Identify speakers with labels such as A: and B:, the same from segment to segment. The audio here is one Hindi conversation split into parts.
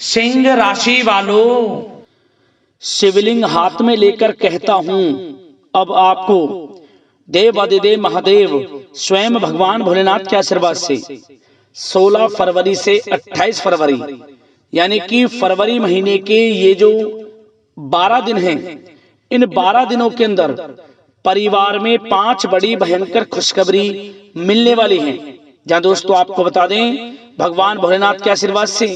A: सिंह राशि वालों,
B: शिवलिंग हाथ में लेकर कहता हूं अब आपको देवादिदेव महादेव स्वयं भगवान भोलेनाथ के आशीर्वाद से 16 फरवरी से 28 फरवरी यानी कि फरवरी महीने के ये जो 12 दिन हैं, इन 12 दिनों के अंदर परिवार में 5 बड़ी भयंकर खुशखबरी मिलने वाली हैं। जहां दोस्तों आपको बता दें, भगवान भोलेनाथ के आशीर्वाद से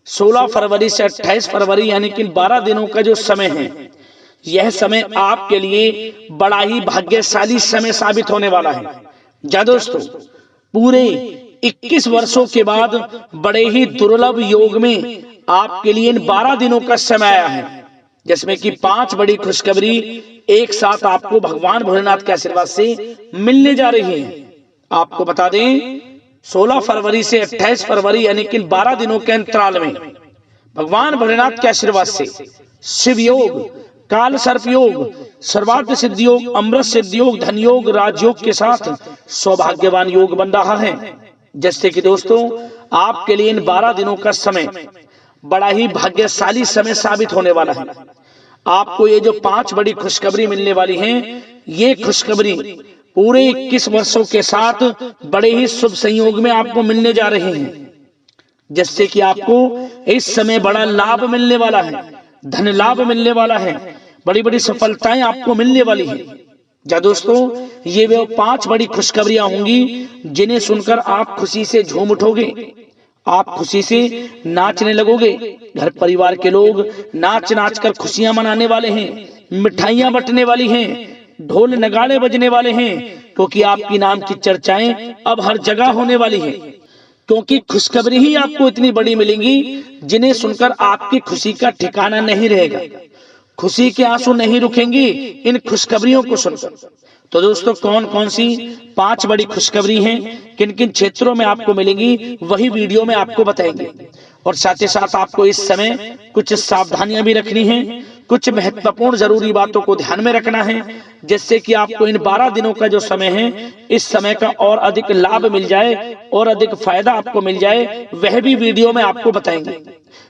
B: 16 फरवरी से 28 फरवरी यानी कि 12 दिनों का जो समय है, यह समय आपके लिए बड़ा ही भाग्यशाली समय साबित होने वाला है। जहां दोस्तों पूरे 21 वर्षों के बाद बड़े ही दुर्लभ योग में आपके लिए इन 12 दिनों का समय आया है, जिसमें कि 5 बड़ी खुशखबरी एक साथ आपको भगवान भोलेनाथ के आशीर्वाद से मिलने जा रही है। आपको बता दें 16 फरवरी से 28 फरवरी यानी कि 12 दिनों के अंतराल में भगवान भोलेनाथ के आशीर्वाद से शिव योग, काल सर्प योग, सर्वार्थ सिद्धि योग, अमृत सिद्धि योग, धन योग, राजयोग के साथ सौभाग्यवान योग बन रहा है। जैसे कि दोस्तों आपके लिए इन 12 दिनों का समय बड़ा ही भाग्यशाली समय साबित होने वाला है। आपको ये जो 5 बड़ी खुशखबरी मिलने वाली हैं, ये खुशखबरी पूरे 21 वर्षों के साथ बड़े ही शुभ संयोग में आपको मिलने जा रहे हैं, जिससे कि आपको इस समय बड़ा लाभ मिलने वाला है, धन लाभ मिलने वाला है, बड़ी बड़ी सफलताएं आपको मिलने वाली है। जा दोस्तों ये वो 5 बड़ी खुशखबरियां होंगी जिन्हें सुनकर आप खुशी से झूम उठोगे, आप खुशी से नाचने लगोगे। घर परिवार के लोग नाच नाच कर खुशियां मनाने वाले हैं, मिठाइयां बंटने वाली हैं, ढोल नगाड़े बजने वाले हैं, क्योंकि आपकी नाम की चर्चाएं अब हर जगह होने वाली है। क्योंकि खुशखबरी ही आपको इतनी बड़ी मिलेंगी जिन्हें सुनकर आपकी खुशी का ठिकाना नहीं रहेगा, खुशी के आंसू नहीं रुकेंगी इन खुशखबरियों को सुनकर। तो दोस्तों कौन कौन सी 5 बड़ी खुशखबरी हैं, किन किन क्षेत्रों में आपको मिलेंगी, वही वीडियो में आपको बताएंगे। और साथ ही साथ आपको इस समय कुछ सावधानियां भी रखनी है, कुछ महत्वपूर्ण जरूरी बातों को ध्यान में रखना है, जिससे कि आपको इन 12 दिनों का जो समय है, इस समय का और अधिक लाभ मिल जाए और अधिक फायदा आपको मिल जाए, वह भी वीडियो में आपको बताएंगे।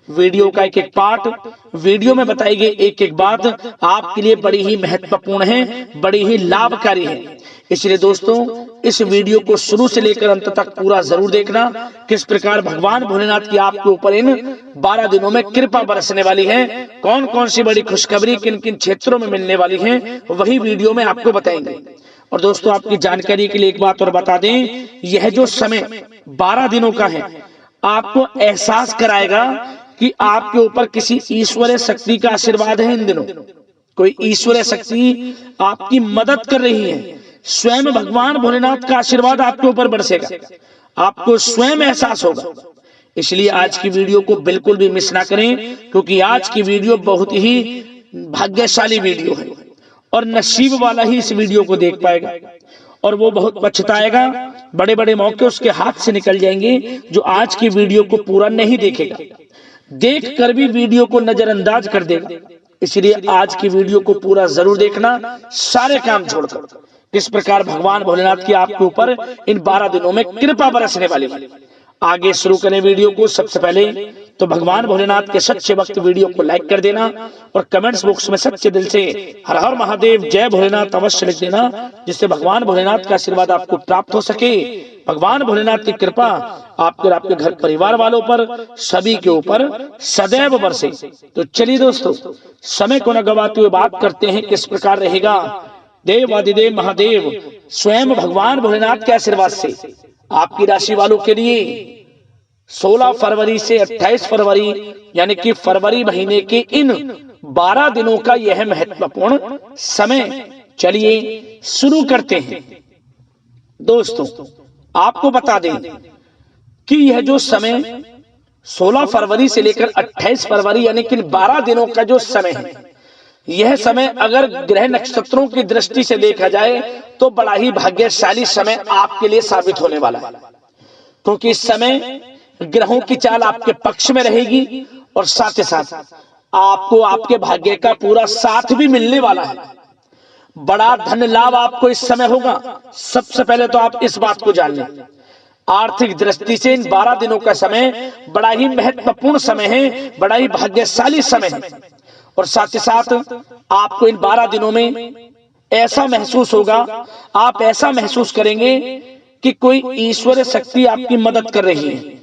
B: वीडियो का एक एक पार्ट, वीडियो में बताई गई एक एक बात आपके लिए बड़ी ही महत्वपूर्ण है, बड़ी ही लाभकारी है। इसलिए दोस्तों इस वीडियो को शुरू से लेकर अंत तक पूरा जरूर देखना, किस प्रकार भगवान भोलेनाथ की आपके ऊपर इन 12 दिनों में कृपा बरसने वाली है, कौन कौन सी बड़ी खुशखबरी किन किन क्षेत्रों में मिलने वाली है, वही वीडियो में आपको बताएंगे। और दोस्तों आपकी जानकारी के लिए एक बात और बता दें, यह जो समय 12 दिनों का है, आपको एहसास कराएगा कि आपके ऊपर किसी ईश्वरीय शक्ति का आशीर्वाद है। इन दिनों कोई ईश्वरीय शक्ति आपकी मदद कर रही है, स्वयं भगवान भोलेनाथ का आशीर्वाद आपके ऊपर बरसेगा, आपको स्वयं एहसास होगा। इसलिए आज की वीडियो को बिल्कुल भी मिस ना करें, क्योंकि आज की वीडियो बहुत ही भाग्यशाली वीडियो है और नसीब वाला ही इस वीडियो को देख पाएगा, और वो बहुत पछताएगा। बड़े बड़े मौके उसके हाथ से निकल जाएंगे जो आज की वीडियो को पूरा नहीं देखेगा, देख कर भी वीडियो को नजरअंदाज कर देगा। इसलिए आज की वीडियो को पूरा जरूर देखना, सारे काम छोड़कर। किस प्रकार भगवान भोलेनाथ की आपके ऊपर इन 12 दिनों में कृपा बरसने वाली है। आगे शुरू करें वीडियो को। सबसे पहले तो भगवान भोलेनाथ के सच्चे भक्त वीडियो को लाइक कर देना और कमेंट्स बॉक्स में सच्चे दिल से हर हर महादेव जय भोलेनाथ अवश्य लिख देना, जिससे भगवान भोलेनाथ का आशीर्वाद आपको प्राप्त हो सके, भगवान भोलेनाथ की कृपा आपके और आपके घर परिवार वालों पर सभी के ऊपर सदैव बरसे। तो चलिए दोस्तों समय को न गवाते हुए बात करते हैं किस प्रकार रहेगा देवादिदेव महादेव स्वयं भगवान भोलेनाथ के आशीर्वाद से आपकी राशि वालों के लिए 16 फरवरी से 28 फरवरी यानी कि फरवरी महीने के इन 12 दिनों का यह महत्वपूर्ण समय। चलिए शुरू करते हैं। दोस्तों आपको बता दें कि यह जो समय 16 फरवरी से लेकर 28 फरवरी यानी कि 12 दिनों का जो समय है, यह समय अगर ग्रह नक्षत्रों की दृष्टि से देखा जाए तो बड़ा ही भाग्यशाली समय आपके लिए साबित होने वाला है, क्योंकि इस समय ग्रहों की चाल आपके पक्ष में रहेगी और साथ ही साथ आपको आपके भाग्य का पूरा साथ भी मिलने वाला है। बड़ा धन लाभ आपको इस समय होगा। सबसे पहले तो आप इस बात को जान लें, आर्थिक दृष्टि से इन 12 दिनों का समय बड़ा ही महत्वपूर्ण समय है, बड़ा ही भाग्यशाली समय है। और साथ ही साथ आपको इन 12 दिनों में ऐसा महसूस होगा, आप ऐसा महसूस करेंगे कि कोई ईश्वरीय शक्ति आपकी मदद कर रही है।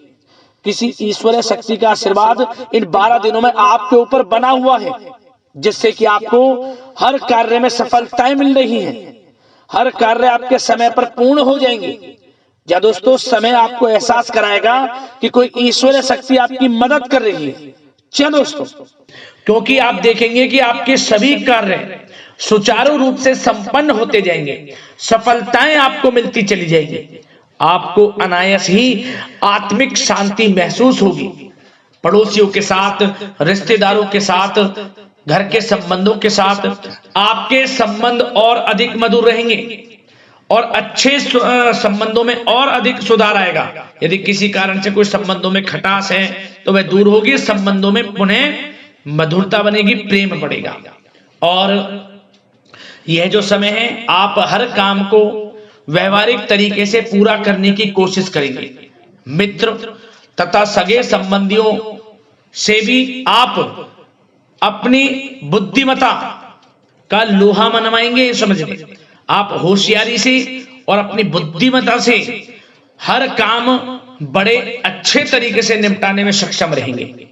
B: किसी ईश्वरीय शक्ति का आशीर्वाद इन 12 दिनों में आपके ऊपर बना हुआ है, जिससे कि आपको हर कार्य में सफलताएं मिल रही हैं, हर कार्य आपके समय पर पूर्ण हो जाएंगे। या दोस्तों, समय आपको एहसास कराएगा कि कोई ईश्वरीय शक्ति आपकी मदद कर रही है। क्या दोस्तों,
A: क्योंकि आप देखेंगे कि आपके सभी कार्य सुचारू रूप से संपन्न होते जाएंगे, सफलताएं आपको मिलती चली जाएंगी, आपको अनायास ही आत्मिक शांति महसूस होगी। पड़ोसियों के साथ, रिश्तेदारों के साथ, घर के संबंधों के साथ आपके संबंध और अधिक मधुर रहेंगे और अच्छे संबंधों में और अधिक सुधार आएगा। यदि किसी कारण से कोई संबंधों में खटास है तो वह दूर होगी, संबंधों में पुनः मधुरता बनेगी, प्रेम बढ़ेगा। और यह जो समय है, आप हर काम को व्यवहारिक तरीके से पूरा करने की कोशिश करेंगे। मित्र तथा सगे संबंधियों से भी आप अपनी बुद्धिमत्ता का लोहा मनवाएंगे। समझिए, आप होशियारी से और अपनी बुद्धिमत्ता से हर काम बड़े अच्छे तरीके से निपटाने में सक्षम रहेंगे।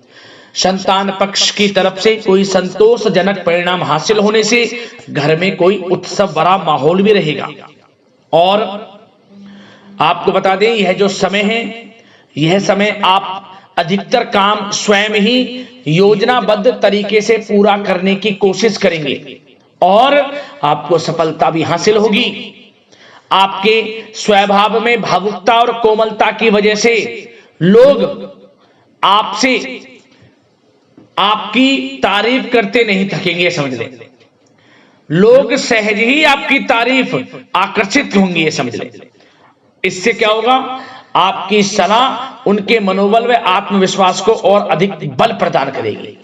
A: संतान पक्ष की तरफ से कोई संतोषजनक परिणाम हासिल होने से घर में कोई उत्सव भरा माहौल भी रहेगा। और आपको बता दें, यह जो समय है, यह समय आप अधिकतर काम स्वयं ही योजनाबद्ध तरीके से पूरा करने की कोशिश करेंगे और आपको सफलता भी हासिल होगी। आपके स्वभाव में भावुकता और कोमलता की वजह से लोग आपसे आपकी तारीफ करते नहीं थकेंगे। समझ लें, लोग सहज ही आपकी तारीफ आकर्षित होंगी, ये समझ लें। इससे क्या होगा, आपकी सलाह उनके मनोबल व आत्मविश्वास को और अधिक बल प्रदान करेगी।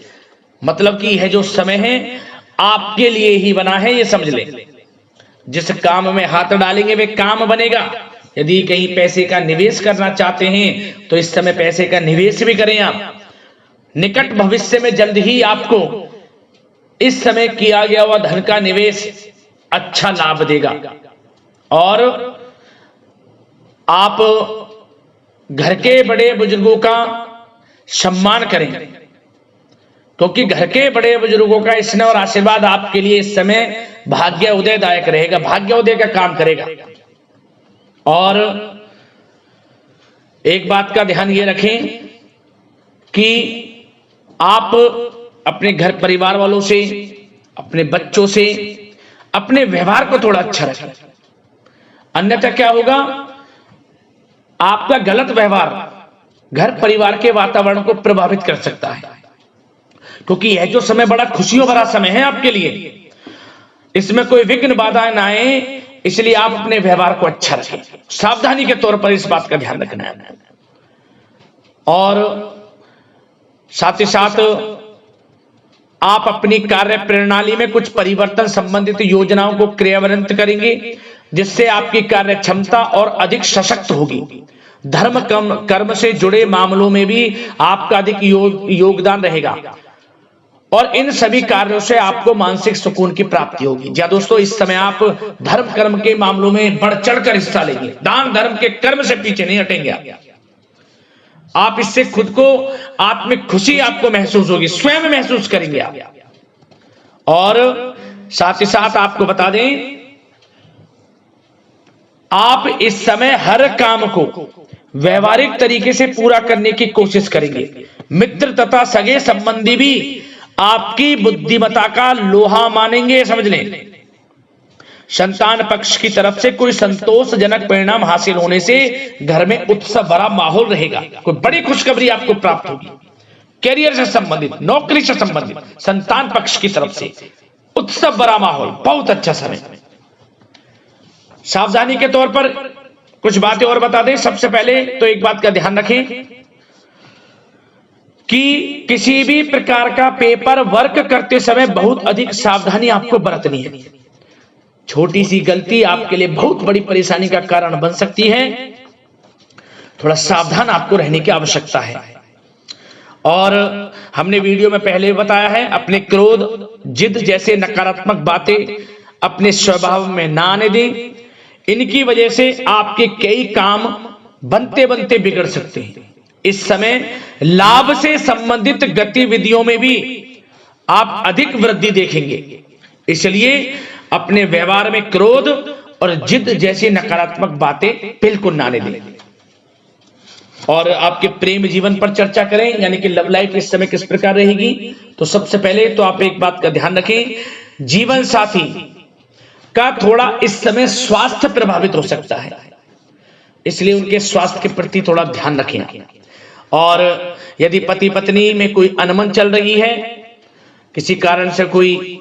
A: मतलब कि यह जो समय है आपके लिए ही बना है, ये समझ लें। जिस काम में हाथ डालेंगे वे काम बनेगा। यदि कहीं पैसे का निवेश करना चाहते हैं तो इस समय पैसे का निवेश भी करें आप। निकट भविष्य में जल्द ही आपको इस समय किया गया हुआ धन का निवेश अच्छा लाभ देगा। और आप घर के बड़े बुजुर्गों का सम्मान करें, क्योंकि घर के बड़े बुजुर्गों का स्नेह और आशीर्वाद आपके लिए इस समय भाग्य उदयदायक रहेगा, भाग्य उदय का काम करेगा। और एक बात का ध्यान ये रखें कि आप अपने घर परिवार वालों से, अपने बच्चों से अपने व्यवहार को थोड़ा अच्छा रखें। अन्यथा क्या होगा, आपका गलत व्यवहार घर परिवार के वातावरण को प्रभावित कर सकता है। क्योंकि यह जो समय बड़ा खुशियों भरा समय है आपके लिए, इसमें कोई विघ्न बाधा ना आए, इसलिए आप अपने व्यवहार को अच्छा रखें। सावधानी के तौर पर इस बात का ध्यान रखना है। और साथ ही साथ आप अपनी कार्य प्रणाली में कुछ परिवर्तन संबंधित योजनाओं को क्रियान्वित करेंगे, जिससे आपकी कार्य क्षमता और अधिक सशक्त होगी। धर्म कर्म से जुड़े मामलों में भी आपका अधिक योगदान रहेगा और इन सभी कार्यों से आपको मानसिक सुकून की प्राप्ति होगी। या दोस्तों, इस समय आप धर्म कर्म के मामलों में बढ़ चढ़कर हिस्सा लेंगे। दान धर्म के कर्म से पीछे नहीं हटेंगे आप। इससे खुद को आत्मिक खुशी आपको महसूस होगी, स्वयं महसूस करेंगे आप। और साथ ही साथ आपको बता दें, आप इस समय हर काम को व्यवहारिक तरीके से पूरा करने की कोशिश करेंगे। मित्र तथा सगे संबंधी भी आपकी बुद्धिमत्ता का लोहा मानेंगे। समझ लें, संतान पक्ष की तरफ से कोई संतोषजनक परिणाम हासिल होने से घर में उत्सव भरा माहौल रहेगा। कोई बड़ी खुशखबरी आपको प्राप्त होगी। कैरियर से संबंधित, नौकरी से संबंधित, संतान पक्ष की तरफ से उत्सव भरा माहौल, बहुत अच्छा समय। सावधानी के तौर पर कुछ बातें और बता दें। सबसे पहले तो एक बात का ध्यान रखें कि किसी भी प्रकार का पेपर वर्क करते समय बहुत अधिक सावधानी आपको बरतनी है। छोटी सी गलती आपके लिए बहुत बड़ी परेशानी का कारण बन सकती है। थोड़ा सावधान आपको रहने की आवश्यकता है। और हमने वीडियो में पहले बताया है, अपने क्रोध, जिद जैसे नकारात्मक बातें अपने स्वभाव में ना आने दें। इनकी वजह से आपके कई काम बनते बनते बिगड़ सकते हैं। इस समय लाभ से संबंधित गतिविधियों में भी आप अधिक वृद्धि देखेंगे, इसलिए अपने व्यवहार में क्रोध और जिद जैसी नकारात्मक बातें बिल्कुल ना आने दें। और आपके प्रेम जीवन पर चर्चा करें, यानी कि लव लाइफ इस समय किस प्रकार रहेगी। तो सबसे पहले तो आप एक बात का ध्यान रखें, जीवन साथी का थोड़ा इस समय स्वास्थ्य प्रभावित हो सकता है, इसलिए उनके स्वास्थ्य के प्रति थोड़ा ध्यान रखें। और यदि पति पत्नी में कोई अनबन चल रही है, किसी कारण से कोई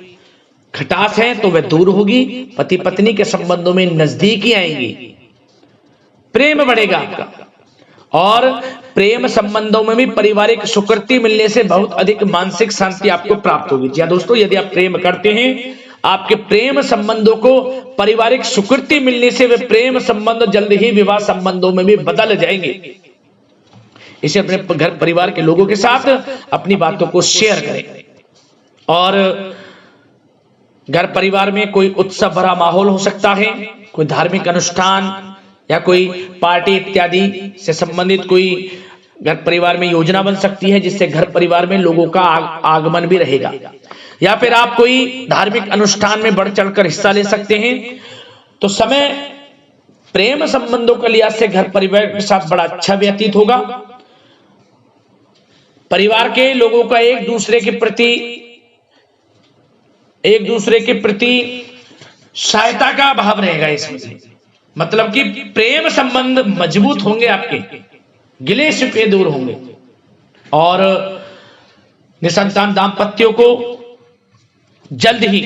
A: खटास है, तो वह दूर होगी। पति पत्नी के संबंधों में नजदीकी आएंगी, प्रेम बढ़ेगा आपका। और प्रेम संबंधों में भी पारिवारिक स्वीकृति मिलने से बहुत अधिक मानसिक शांति आपको प्राप्त होगी। जी दोस्तों, यदि आप प्रेम करते हैं, आपके प्रेम संबंधों को पारिवारिक स्वीकृति मिलने से वे प्रेम संबंध जल्द ही विवाह संबंधों में भी बदल जाएंगे। इसे अपने घर परिवार के लोगों के साथ अपनी बातों को शेयर करें। और घर परिवार में कोई उत्सव भरा माहौल हो सकता है, कोई धार्मिक अनुष्ठान या कोई पार्टी इत्यादि से संबंधित कोई घर परिवार में योजना बन सकती है, जिससे घर परिवार में लोगों का आगमन भी रहेगा। या फिर आप कोई धार्मिक अनुष्ठान में बढ़ चढ़कर हिस्सा ले सकते हैं। तो समय प्रेम संबंधों के लिहाज से घर परिवार के साथ बड़ा अच्छा व्यतीत होगा। परिवार के लोगों का एक दूसरे के प्रति सहायता का भाव रहेगा इसमें, मतलब कि प्रेम संबंध मजबूत होंगे, आपके गिले शिकवे दूर होंगे। और निसंतान दाम्पत्यों को जल्द ही,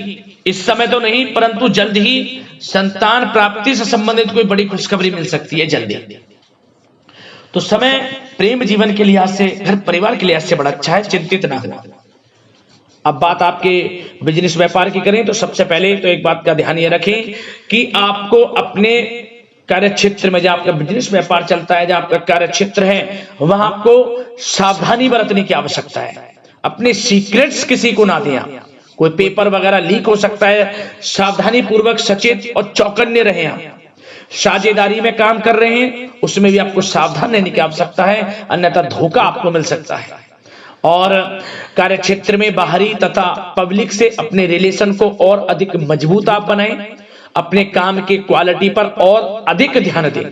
A: इस समय तो नहीं परंतु जल्द ही संतान प्राप्ति से संबंधित कोई बड़ी खुशखबरी मिल सकती है जल्दी। तो समय प्रेम जीवन के लिहाज से, घर परिवार के लिहाज से बड़ा अच्छा है, चिंतित ना हो। अब बात आपके बिजनेस व्यापार की करें, तो सबसे पहले तो एक बात का ध्यान ये रखें कि आपको अपने कार्य क्षेत्र में, जहां आपका बिजनेस व्यापार चलता है, जहां आपका कार्य क्षेत्र है, वहां आपको सावधानी बरतने की आवश्यकता है। अपने सीक्रेट्स किसी को ना दें। कोई पेपर वगैरह लीक हो सकता है, सावधानी पूर्वक सचेत और चौकन्ने रहें। आप साझेदारी में काम कर रहे हैं, उसमें भी आपको सावधान रहने की आवश्यकता है, अन्यथा धोखा आपको मिल सकता है। और कार्य क्षेत्र में बाहरी तथा पब्लिक से अपने रिलेशन को और अधिक मजबूत आप बनाएं। अपने काम की क्वालिटी पर और अधिक ध्यान दें।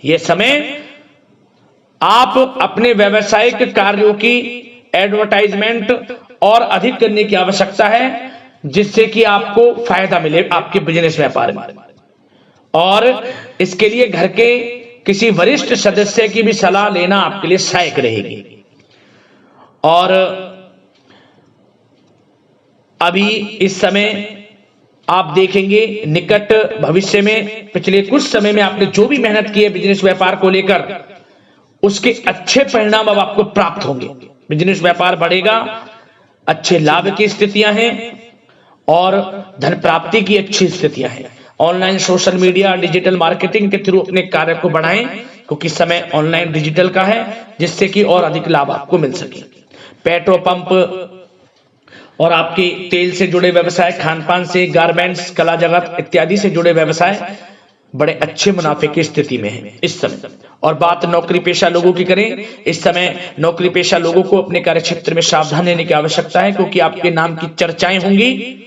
A: यह समय आप अपने व्यावसायिक कार्यों की एडवर्टाइजमेंट और अधिक करने की आवश्यकता है, जिससे कि आपको फायदा मिले आपके बिजनेस व्यापार में। और इसके लिए घर के किसी वरिष्ठ सदस्य की भी सलाह लेना आपके लिए सहायक रहेगी। और अभी इस समय आप देखेंगे, निकट भविष्य में, पिछले कुछ समय में आपने जो भी मेहनत की है बिजनेस व्यापार को लेकर, उसके अच्छे परिणाम अब आपको प्राप्त होंगे। बिजनेस व्यापार बढ़ेगा, अच्छे लाभ की स्थितियां हैं और धन प्राप्ति की अच्छी स्थितियां हैं। Online social media, digital marketing के थ्रू अपने कार्य को बढ़ाएं, क्योंकि समय ऑनलाइन डिजिटल का है, जिससे कि और अधिक लाभ आपको मिल सके। पेट्रोल पंप और आपके तेल से जुड़े व्यवसाय, खान पान से, गारमेंट्स, कला जगत इत्यादि से जुड़े व्यवसाय बड़े अच्छे मुनाफे की स्थिति में है इस समय। और बात नौकरी पेशा लोगों की करें, इस समय नौकरी पेशा लोगों को अपने कार्य क्षेत्र में सावधान रहने की आवश्यकता है, क्योंकि आपके नाम की चर्चाएं होंगी।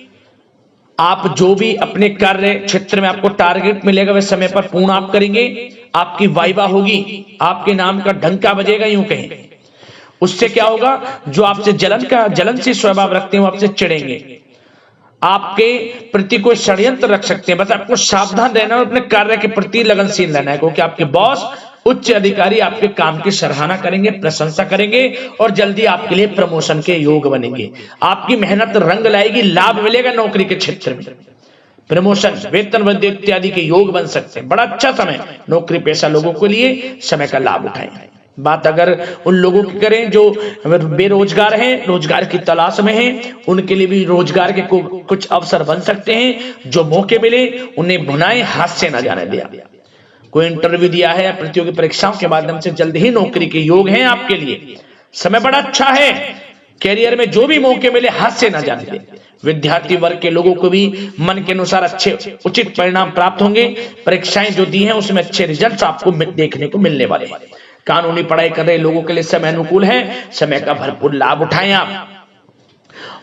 A: आप जो भी अपने कार्य क्षेत्र में आपको टारगेट मिलेगा, वह समय पर पूर्ण आप करेंगे। आपकी वाइवा होगी, आपके नाम का डंका बजेगा, यूं कहें। उससे क्या होगा, जो आपसे जलनशील स्वभाव रखते हैं वो आपसे चिढ़ेंगे, आपके प्रति कोई षड्यंत्र रख सकते हैं। बस आपको सावधान रहना और अपने कार्य के प्रति लगनशील रहना है, क्योंकि आपके बॉस, उच्च अधिकारी आपके काम की सराहना करेंगे, प्रशंसा करेंगे और जल्दी आपके लिए प्रमोशन के योग बनेंगे। आपकी मेहनत रंग लाएगी, लाभ मिलेगा नौकरी के क्षेत्र में, प्रमोशन, वेतन वृद्धि इत्यादि के योग बन सकते हैं। बड़ा अच्छा समय नौकरी पेशा लोगों के लिए, समय का लाभ उठाएं। बात अगर उन लोगों की करें जो बेरोजगार हैं, रोजगार की तलाश में हैं, उनके लिए भी रोजगार के कुछ अवसर बन सकते हैं। जो मौके मिले उन्हें भुनाएं, हाथ से न जाने दिया। कोई इंटरव्यू दिया है या प्रतियोगी परीक्षाओं के माध्यम से जल्द ही नौकरी के योग हैं आपके लिए। समय बड़ा अच्छा है। कैरियर में जो भी मौके मिले हाथ से ना जाने दें। विद्यार्थी वर्ग के लोगों को भी मन के अनुसार अच्छे उचित परिणाम प्राप्त होंगे। परीक्षाएं जो दी हैं उसमें अच्छे रिजल्ट आपको देखने को मिलने वाले हैं। कानूनी पढ़ाई कर रहे लोगों के लिए समय अनुकूल है। समय का भरपूर लाभ उठाएं आप।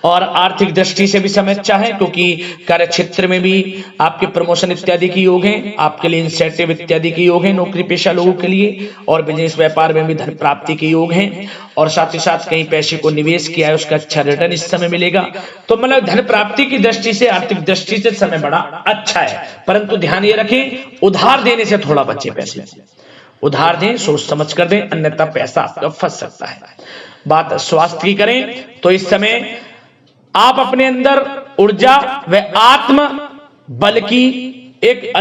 A: और आर्थिक दृष्टि से भी समय अच्छा है, क्योंकि कार्य क्षेत्र में भी आपके प्रमोशन इत्यादि के योग हैं। आपके लिए इंसेंटिव इत्यादि के योग हैं नौकरी पेशा लोगों के लिए। और बिजनेस व्यापार में भी धन प्राप्ति के योग हैं। और साथ ही साथ कहीं पैसे को निवेश किया है उसका अच्छा रिटर्न इस समय मिलेगा। तो मतलब धन प्राप्ति की दृष्टि से, आर्थिक दृष्टि से समय बड़ा अच्छा है। परंतु ध्यान ये रखें, उधार देने से थोड़ा बचे। पैसे उधार दें, सोच समझ कर दें, अन्यथा पैसा आपका फंस सकता है। बात स्वास्थ्य की करें तो इस समय आप अपने अंदर ऊर्जा व आत्म बल की एक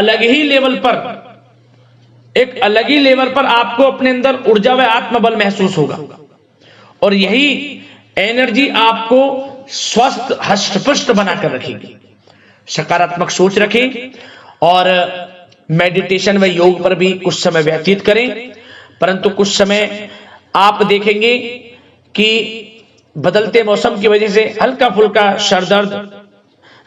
A: अलग ही लेवल पर आपको अपने अंदर ऊर्जा व आत्म बल महसूस होगा। और यही एनर्जी आपको स्वस्थ हष्ट-पुष्ट बनाकर रखेगी। सकारात्मक सोच रखें और मेडिटेशन व योग पर भी कुछ समय व्यतीत करें। परंतु कुछ समय आप देखेंगे कि बदलते मौसम की वजह से हल्का फुल्का सर दर्द,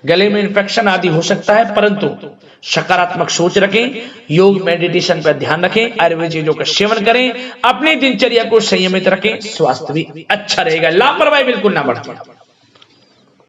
A: गले में इंफेक्शन आदि हो सकता है। परंतु सकारात्मक सोच रखें, योग मेडिटेशन पर ध्यान रखें, आयुर्वेद चीजों का सेवन करें, अपनी दिनचर्या को संयमित रखें, स्वास्थ्य भी अच्छा रहेगा। लापरवाही बिल्कुल ना बरतें।